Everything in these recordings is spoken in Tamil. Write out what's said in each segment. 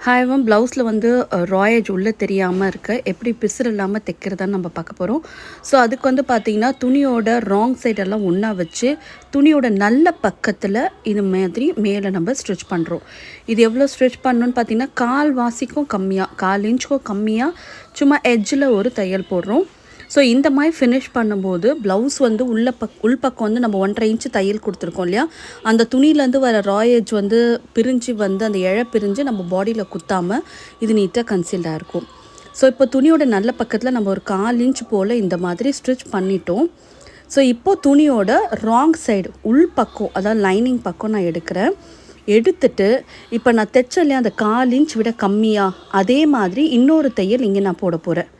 ஹாய் மேம், ப்ளவுஸில் வந்து ராயேஜ் உள்ளே தெரியாமல் இருக்க எப்படி பிசுறு இல்லாமல் தைக்கிறதான்னு நம்ம பார்க்க போகிறோம். ஸோ அதுக்கு வந்து பார்த்திங்கன்னா துணியோட ராங் சைடெல்லாம் ஒன்றா வச்சு துணியோட நல்ல பக்கத்தில் இது மாதிரி மேலே நம்ம ஸ்டிச் பண்ணுறோம். இது எவ்வளோ ஸ்டிச் பண்ணணுன்னு பார்த்திங்கன்னா கால் வாசிக்கும் கம்மியாக, 1/4 இன்ச்சுக்கும் கம்மியாக சும்மா எட்ஜில் ஒரு தையல் போடுறோம். ஸோ இந்த மாதிரி ஃபினிஷ் பண்ணும்போது ப்ளவுஸ் வந்து உள்பக்கம் வந்து நம்ம 1.5 இன்ச்சு தையல் கொடுத்துருக்கோம் இல்லையா, அந்த துணியிலேருந்து வர ராயேஜ் வந்து பிரிஞ்சு வந்து அந்த இழை பிரிஞ்சு நம்ம பாடியில் குத்தாமல் இது நீட்டாக கன்சீல்டாக இருக்கும். ஸோ இப்போ துணியோட நல்ல பக்கத்தில் நம்ம ஒரு 1/4 இன்ச் போல் இந்த மாதிரி ஸ்டிச் பண்ணிட்டோம். ஸோ இப்போது துணியோட ராங் சைடு உள்பக்கம், அதாவது லைனிங் பக்கம் நான் எடுத்துட்டு இப்போ நான் தைச்சேன் இல்லையா அந்த 1/4 இன்ச் விட கம்மியாக அதே மாதிரி இன்னொரு தையல் இங்கே நான் போட போகிறேன்.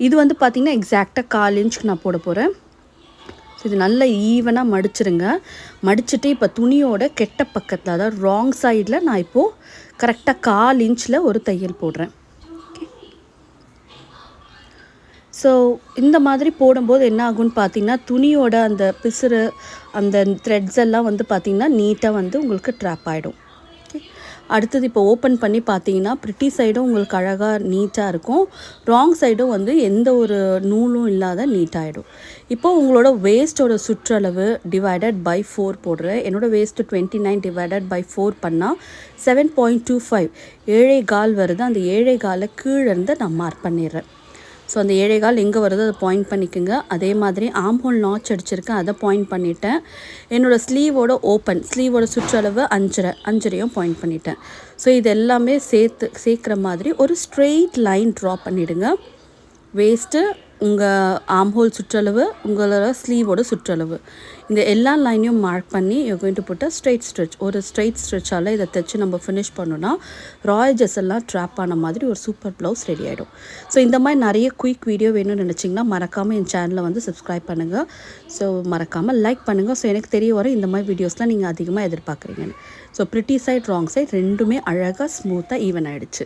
இது வந்து பார்த்திங்கன்னா எக்ஸாக்டாக 1/4 இன்ச்சுக்கு நான் போட போகிறேன். ஸோ இது நல்லா ஈவனாக மடிச்சிருங்க. மடிச்சுட்டு இப்போ துணியோட கெட்ட பக்கத்தில், அதாவது ராங் சைடில் நான் இப்போது கரெக்டாக 1/4 இன்ச்சில் ஒரு தையல் போடுறேன். ஸோ இந்த மாதிரி போடும்போது என்ன ஆகும்னு பார்த்திங்கன்னா துணியோட அந்த பிசுறு, அந்த த்ரெட்ஸ் எல்லாம் வந்து பார்த்திங்கன்னா நீட்டாக வந்து உங்களுக்கு ட்ராப் ஆகிடும். அடுத்தது இப்போ ஓப்பன் பண்ணி பார்த்தீங்கன்னா ப்ரிட்டி சைடும் உங்களுக்கு அழகாக நீட்டாக இருக்கும், ராங் சைடும் வந்து எந்த ஒரு நூலும் இல்லாத நீட்டாகிடும். இப்போது உங்களோட வேஸ்ட்டோட சுற்றளவு டிவைடட் பை 4 போடுறேன். என்னோடய வேஸ்ட்டு 29 டிவைடட் பை 4 பண்ணால் 7.25 7.25 வருது. அந்த 7.25 கீழே இருந்து நான் மார்க் பண்ணிடுறேன். ஸோ அந்த 7.25 எங்கே வருதோ அதை பாயிண்ட் பண்ணிக்கோங்க. அதே மாதிரி ஆம்ஹோல் நாச் அடிச்சிருக்கேன், அதை பாயிண்ட் பண்ணிட்டேன். என்னோடய ஸ்லீவோட சுற்றளவு 5.5 பாயிண்ட் பண்ணிட்டேன். ஸோ இது எல்லாமே சேர்க்குற மாதிரி ஒரு ஸ்ட்ரெயிட் லைன் ட்ரா பண்ணிவிடுங்க. வேஸ்ட்டு, உங்கள் ஆம்ஹோல் சுற்றளவு, உங்களோட ஸ்லீவோட சுற்றளவு, இந்த எல்லா லைனையும் மார்க் பண்ணி you going to put a straight stitch. ஒரு ஸ்ட்ரெயிட் ஸ்டிச்சால் இதை தைச்சு நம்ம ஃபினிஷ் பண்ணோன்னா ராயேஜஸ் எல்லாம் ட்ராப் ஆன மாதிரி ஒரு சூப்பர் ப்ளவுஸ் ரெடி ஆகிடும். ஸோ இந்த மாதிரி நிறைய குயிக் வீடியோ வேணும்னு நினச்சிங்கன்னா மறக்காமல் என் சேனலை வந்து சப்ஸ்கிரைப் பண்ணுங்கள். ஸோ மறக்காமல் லைக் பண்ணுங்கள். ஸோ எனக்கு தெரிய வர இந்த மாதிரி வீடியோஸ்லாம் நீங்கள் அதிகமாக எதிர்பார்க்குறீங்கன்னு. So pretty side wrong side ரெண்டுமே அழகாக ஸ்மூத்தாக ஈவன் ஆகிடுச்சு.